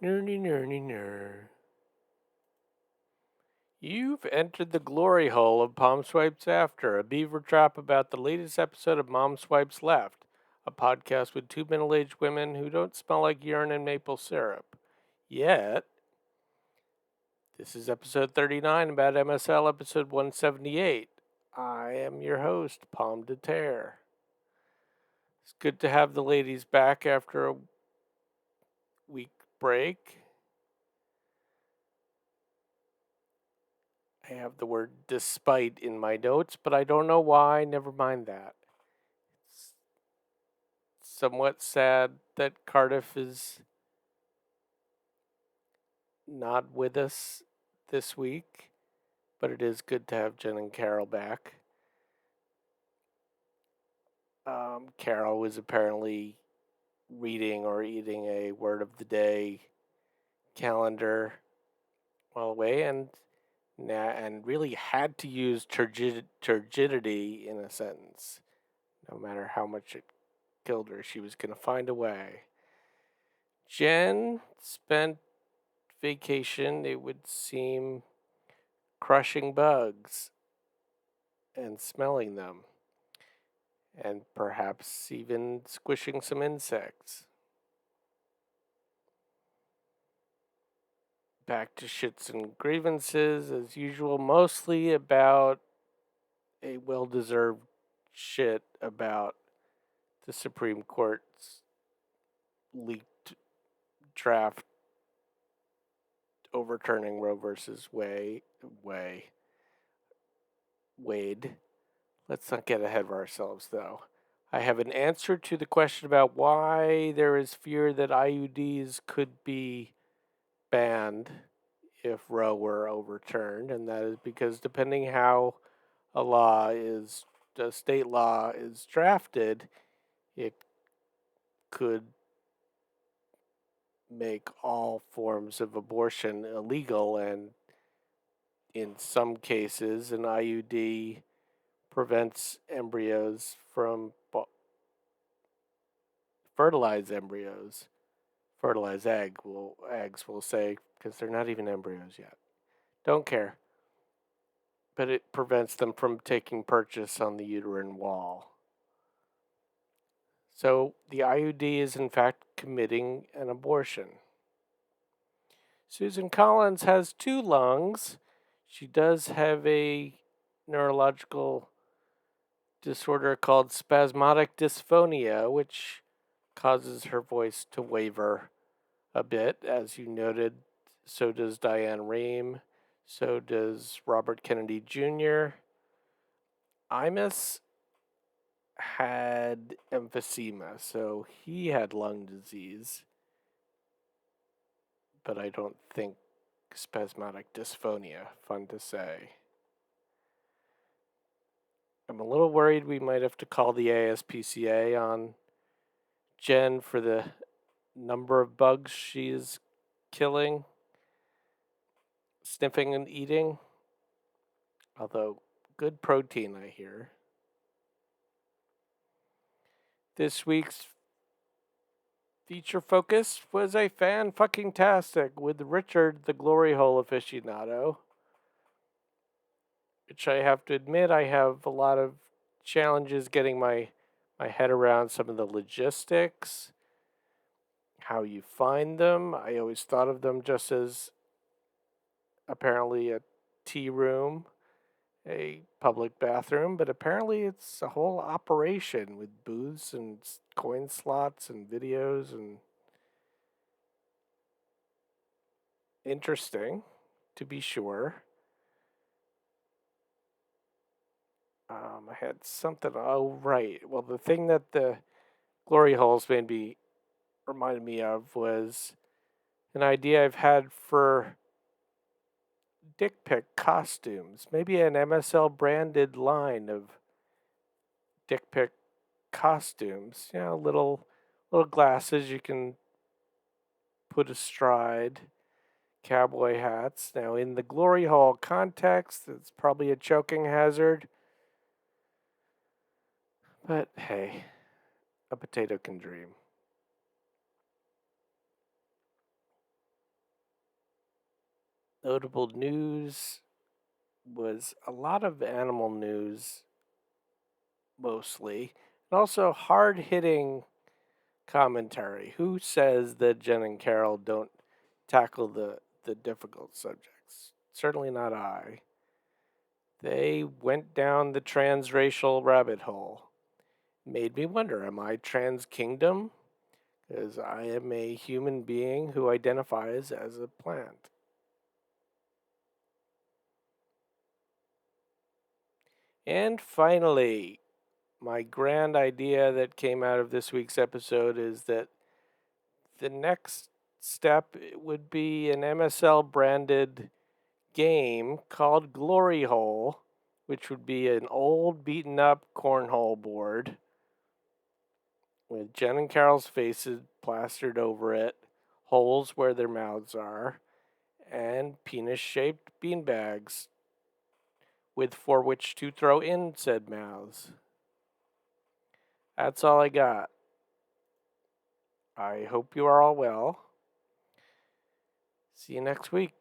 Nerdy, nerdy, ner. You've entered the glory hole of Palm Swipes After, a beaver trap about the latest episode of Mom Swipes Left, a podcast with two middle aged women who don't smell like urine and maple syrup. Yet, this is episode 39 about MSL episode 178. I am your host, Pomme de Terre. It's good to have the ladies back after a week break. I have the word despite in my notes, but I don't know why. Never mind that. It's somewhat sad that Cardiff is not with us this week, but it is good to have Jen and Carol back. Carol was apparently reading or eating a word of the day calendar while away, and really had to use turgidity in a sentence. No matter how much it killed her, she was going to find a way. Jen spent vacation, it would seem, crushing bugs and smelling them, and perhaps even squishing some insects. Back to shits and grievances, as usual, mostly about a well deserved shit about the Supreme Court's leaked draft overturning Roe versus Wade. Let's not get ahead of ourselves, though. I have an answer to the question about why there is fear that IUDs could be banned if Roe were overturned, and that is because depending how a state law is drafted, it could make all forms of abortion illegal, and in some cases, an IUD prevents embryos from fertilized embryos, fertilized eggs will say, because they're not even embryos yet. Don't care. But it prevents them from taking purchase on the uterine wall. So the IUD is in fact committing an abortion. Susan Collins has two lungs. She does have a neurological disorder called spasmodic dysphonia, which causes her voice to waver a bit. As you noted, so does Diane Rehm, so does Robert Kennedy Jr. Imus had emphysema, so he had lung disease, but I don't think spasmodic dysphonia. Fun to say. I'm a little worried we might have to call the ASPCA on Jen for the number of bugs she's killing, sniffing and eating. Although, good protein, I hear. This week's feature focus was a fan-fucking-tastic with Richard, the glory hole aficionado, which I have to admit I have a lot of challenges getting my head around some of the logistics, how you find them. I always thought of them just as apparently a tea room, a public bathroom, but apparently it's a whole operation with booths and coin slots and videos and interesting, to be sure. I had something. Oh, right. Well, the thing that the glory holes reminded me of was an idea I've had for dick pic costumes. Maybe an MSL branded line of dick pic costumes. You know, little glasses you can put astride, cowboy hats. Now, in the glory hole context, it's probably a choking hazard. But hey, a potato can dream. notable news was a lot of animal news, mostly, and also hard hitting commentary. Who says that Jen and Carol don't tackle the difficult subjects? Certainly not I. They went down the transracial rabbit hole. Made me wonder, am I trans kingdom? Because I am a human being who identifies as a plant. And finally, my grand idea that came out of this week's episode is that the next step would be an MSL branded game called Glory Hole, which would be an old beaten up cornhole board with Jen and Carol's faces plastered over it, holes where their mouths are, and penis shaped beanbags with for which to throw in said mouths. That's all I got. I hope you are all well. See you next week.